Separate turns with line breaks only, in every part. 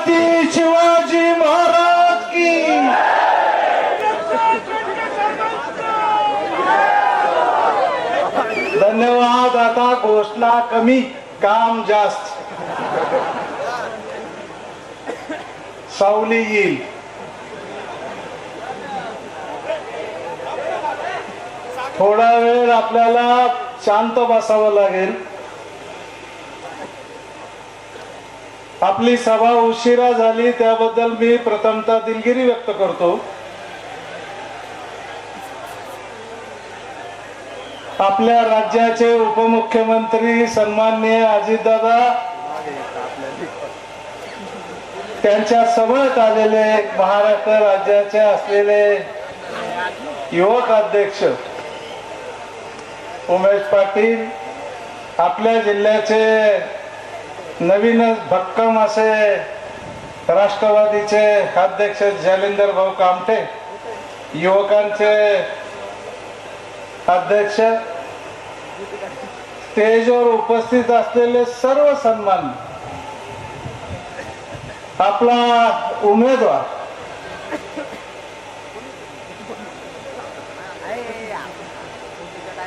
छत्रपती शिवाजी महाराज की। धन्यवाद। आता घोषणा कमी काम जास्त। सावली येईल। थोडा वेळ आपल्याला शांत बसावं लागेल। आपली सभा उशिरा झाली त्याबद्दल मी प्रथमतः दिलगिरी व्यक्त करतो। आपल्या राज्याचे उपमुख्यमंत्री सन्माननीय अजितदादा, त्यांच्या सोबत आलेले महाराष्ट्र राज्याचे असलेले युवक अध्यक्ष उमेश पाटील, आपल्या जिल्ह्याचे नवीनच भक्कम असे राष्ट्रवादीचे अध्यक्ष जालिंदर भाऊ कामटे, युवकांचे अध्यक्ष, स्टेजवर उपस्थित असलेले सर्व सन्मान, आपला उमेदवार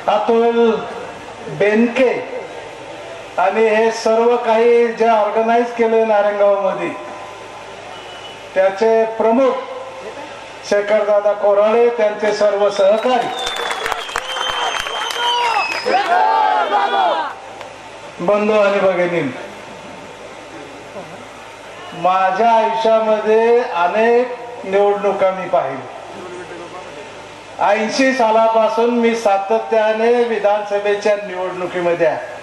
अतुल बेनके आणि हे सर्व काही जे ऑर्गनाइज केले नारायणगाव मध्ये, त्याचे प्रमुख शेखरदादा कोराळे, त्यांचे सर्व सहकारी, बंधू आणि भगिनी, माझ्या आयुष्यामध्ये अनेक निवडणुका मी पाहिल्या। 80 सालापासून मी सातत्याने विधानसभेच्या निवडणुकीमध्ये आहे,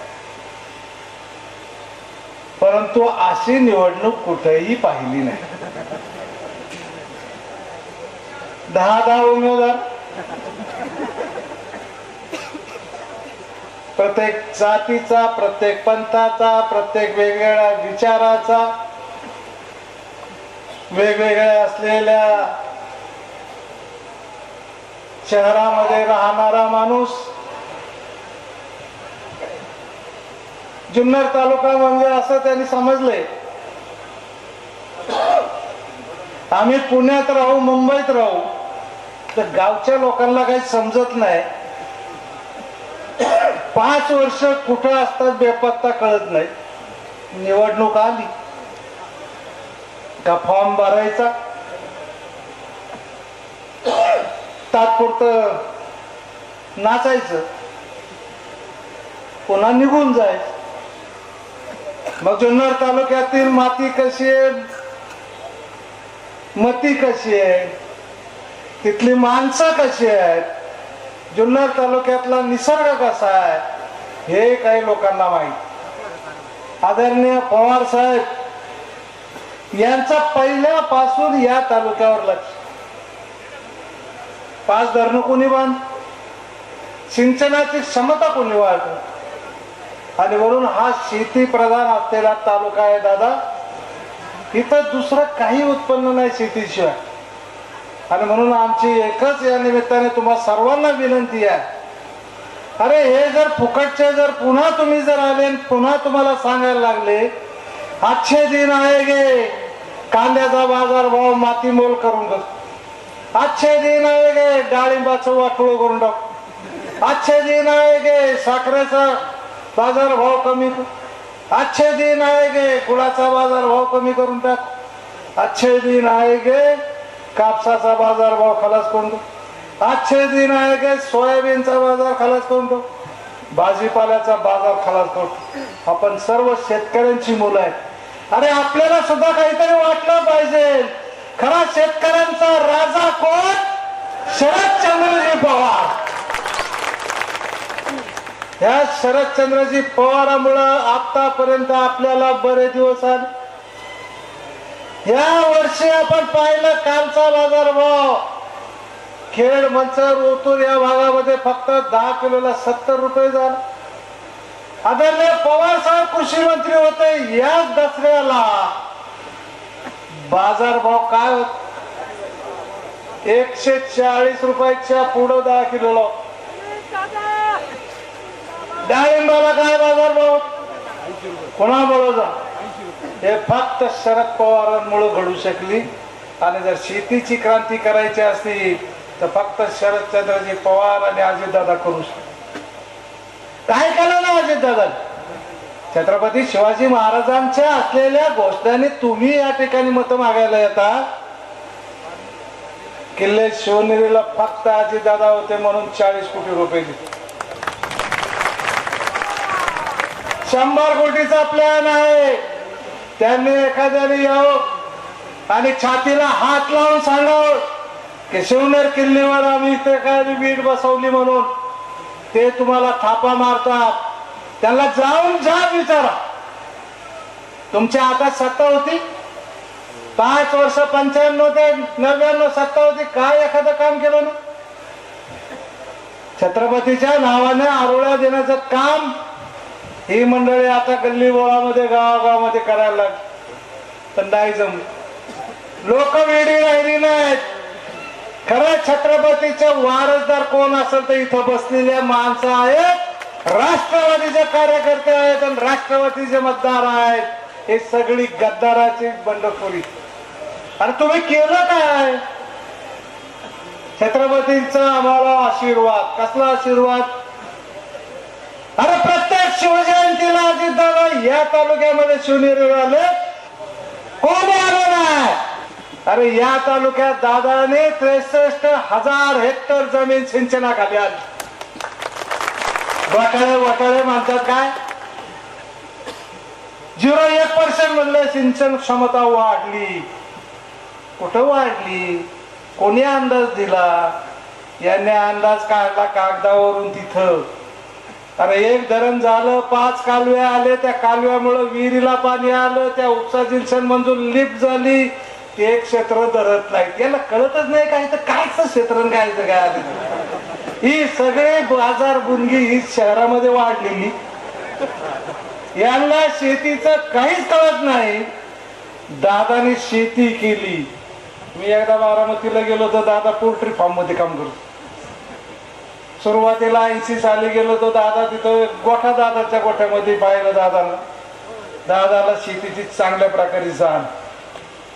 परंतु अशी निवडणूक कुठेही पाहिली नाही। 10 उमेदवार, प्रत्येक जातीचा, प्रत्येक पंथाचा, प्रत्येक वेगवेगळ्या विचाराचा, वेगवेगळ्या असलेल्या शहरामध्ये राहणारा माणूस। जुन्नर तालुका म्हणजे असं त्यांनी समजले, आम्ही पुण्यात राहू, मुंबईत राहू, तर गावच्या लोकांना काही समजत नाही। 5 वर्ष कुठं असतात बेपत्ता कळत नाही। निवडणूक आली का फॉर्म भरायचा, तात्पुरतं नाचायचं, पुन्हा निघून जायचं। मग जुन्नर तालुक्यातील माती कशी आहे, मती कशी आहे, तिथली माणसं कशी आहेत, जुन्नर तालुक्यातला निसर्ग कसा आहे, हे काही लोकांना माहित। आदरणीय पवार साहेब यांचा पहिल्यापासून या तालुक्यावर लक्ष। 5 धरणं कोणी बांध, सिंचनाची क्षमता कोणी वाढ, आणि म्हणून हा शेती प्रधान असलेला तालुका आहे दादा। इथं दुसरं काही उत्पन्न नाही शेतीशिवाय, आणि म्हणून आमची एकच या निमित्ताने तुम्हा सर्वांना विनंती आहे, अरे हे जर फुकटचे जर पुन्हा तुम्ही जर आले, पुन्हा तुम्हाला सांगायला लागले अच्छे दिन आएगे, कांद्याचा बाजार भाव माती मोल करून टाक, अच्छे दिन आएगे डाळिंबाचं वाटोळ करून टाक, अच्छे दिन आएगे साखरेचा बाजार भाव कमी, अच्छे दिन आएगे गुळाचा बाजार भाव कमी करून टाक, अच्छे दिन आएगे कापसाचा बाजार भाव खलास करून टाक, अच्छे दिन आएगे सोयाबीनचा बाजार खलास करून टाक, भाजीपाल्याचा बाजार खलास करून। आपण सर्व शेतकऱ्यांची मुलं आहेत, अरे आपल्याला सुद्धा काहीतरी वाटलं पाहिजे। खरा शेतकऱ्यांचा राजा कोण? शरदचंद्रजी पवार। ह्या शरदचंद्रजी पवारामुळं आतापर्यंत आपल्याला बरे दिवस आले। या वर्षी आपण पाहिलं कालचा बाजार भाव खेड, मंचर, ओतूर या भागामध्ये फक्त 10 किलोला 70 रुपये झाला। आदरणीय पवार साहेब कृषी मंत्री होते, याच दसऱ्याला बाजार भाव काय होत? 140 रुपयाच्या पुढं 10 किलोला। डाळिंबाला काय बाजार भाव? कोणा बरोबर हे फक्त शरद पवारांमुळे घडू शकली. आणि जर शेतीची क्रांती करायची असती तर फक्त शरदचंद्रजी पवार आणि अजितदादा करू शकतात. काय केलं ना अजितदादा? छत्रपती शिवाजी महाराजांच्या असलेल्या घोषणांनी तुम्ही या ठिकाणी मत मागायला येता. किल्ले शिवनेरीला फक्त अजितदादा होते म्हणून 40 कोटी रुपये दिले. 100 कोटीचा प्लॅन आहे. त्यांनी एखाद्याने यावं आणि छातीला हात लावून सांगावं की शिवनेर किल्ल्यावर आम्ही इथे काय वीट बसवली म्हणून. ते तुम्हाला थापा मारतात. त्यांना जाऊन विचारा. तुमच्या हातात सत्ता होती 5 वर्ष, 95 ते 99 सत्ता होती. काय एखादं काम केलं ना? छत्रपतीच्या नावाने आरोळ्या देण्याचं काम ही मंडळी आता गल्ली बोळामध्ये गावागावामध्ये करायला लागली. पण नाही जमलं. लोक वेडी राहिली नाहीत. खरं छत्रपतीचे वारसदार कोण असेल तर इथं बसलेल्या माणसं आहेत, राष्ट्रवादीचे कार्यकर्ते आहेत आणि राष्ट्रवादीचे मतदार आहेत. हे सगळी गद्दाराची बंडखोरी. आणि तुम्ही केलं काय? छत्रपतींचा आम्हाला आशीर्वाद. कसला आशीर्वाद? अरे प्रत्येक शिवजयंतीला अजितदादा या तालुक्यामध्ये शिवनेरी आले. कोण आलं नाही? अरे या तालुक्यात दादाने 63,000 हेक्टर जमीन सिंचनाखाली आली. वटाळे म्हणतात काय? 0.1% म्हणलं सिंचन क्षमता वाढली. कुठं वाढली? कोणी अंदाज दिला? याने अंदाज काढला कागदावरून तिथं. अरे एक धरण झालं, 5 कालवे आले, त्या कालव्यामुळे विहिरीला पाणी आलं, त्या उपसा सिंचन मंजूर लिफ्ट झाली. ते क्षेत्र धरत नाही. याला कळतच नाही काय तर कायच क्षेत्र कायचं काय आलं. ही सगळे बाजार बुनगी ही शहरामध्ये वाढलेली. यांना शेतीचं काहीच कळत नाही. दादाने शेती केली. मी एकदा बारामतीला गेलो तर दादा पोल्ट्री फार्म मध्ये काम करतो. सुरुवातीला 80 साली गेलो तो दादा तिथं गोठा दादाच्या गोठ्यामध्ये पाहिलं. दादाला शेतीची चांगल्या प्रकारे जाण.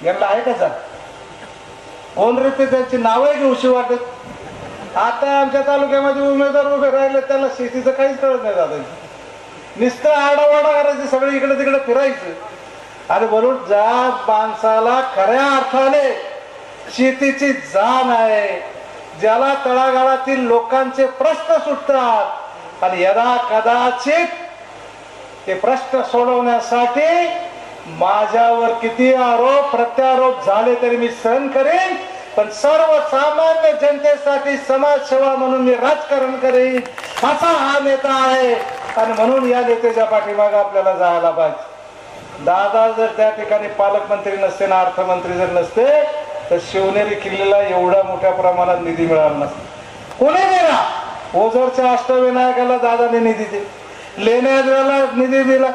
यांना आहे का जाण? कोण रे ते? त्यांची नावही घेऊशी वाटत. आता आमच्या तालुक्यामध्ये उमेदवार उभे राहिले त्याला शेतीचं काहीच कळत नाही. दादा नुसतं आडावाडा करायचं, सगळं इकडे तिकडे फिरायचं. आणि म्हणून ज्या माणसाला खऱ्या अर्थाने शेतीची जाण आहे, ज्याला तळागाळातील लोकांचे प्रश्न सुटतात आणि यदा कदाचित ते प्रश्न सोडवण्यासाठी माझ्यावर किती आरोप प्रत्यारोप झाले तरी मी सहन करेन. पण सर्वसामान्य जनतेसाठी समाजसेवा म्हणून मी राजकारण करेन असा हा नेता आहे. आणि म्हणून या नेत्याच्या पाठीमागे आपल्याला जायला पाहिजे. दादा जर त्या ठिकाणी पालकमंत्री नसते ना अर्थमंत्री जर नसते तर शिवनेरी किल्ल्याला एवढ्या मोठ्या प्रमाणात निधी मिळाला नसता. कोणी दिला? ओझरच्या अष्टविनायकाला दादाने निधी दिला, लेण्याद्राला निधी दिला,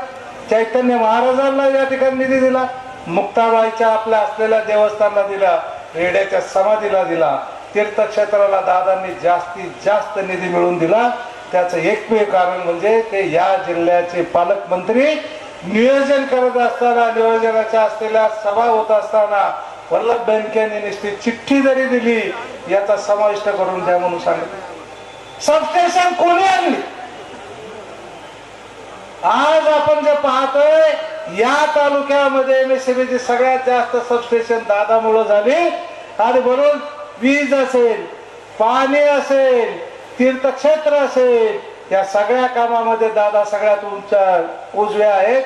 चैतन्य महाराजांना या ठिकाणी निधी दिला, मुक्ताबाईच्या आपल्या असलेल्या देवस्थानला दिला, रेड्याच्या समाधीला दिला, तीर्थक्षेत्राला दादांनी जास्तीत जास्त निधी मिळवून दिला. त्याचं एकमेव कारण म्हणजे ते या जिल्ह्याचे पालकमंत्री नियोजन करत असताना, नियोजनाच्या असलेल्या सभा होत असताना वल्लभ बेनकेने नुसती चिठ्ठी जरी दिली याचा समाविष्ट करून द्या म्हणून सांगितलं. सबस्टेशन कोणी आणली? आज आपण जे पाहतोय या तालुक्यामध्ये एमएससीबीची सगळ्यात जास्त सबस्टेशन दादामुळे झाली. आणि म्हणून वीज असेल, पाणी असेल, तीर्थक्षेत्र असेल, या सगळ्या कामामध्ये दादा सगळ्यात उजव्या आहेत.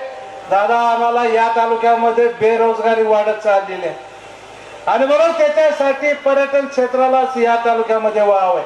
दादा आम्हाला या तालुक्यामध्ये बेरोजगारी वाढत चाललेली आहे आणि म्हणून त्याच्यासाठी पर्यटन क्षेत्राला या तालुक्यामध्ये वाव आहे.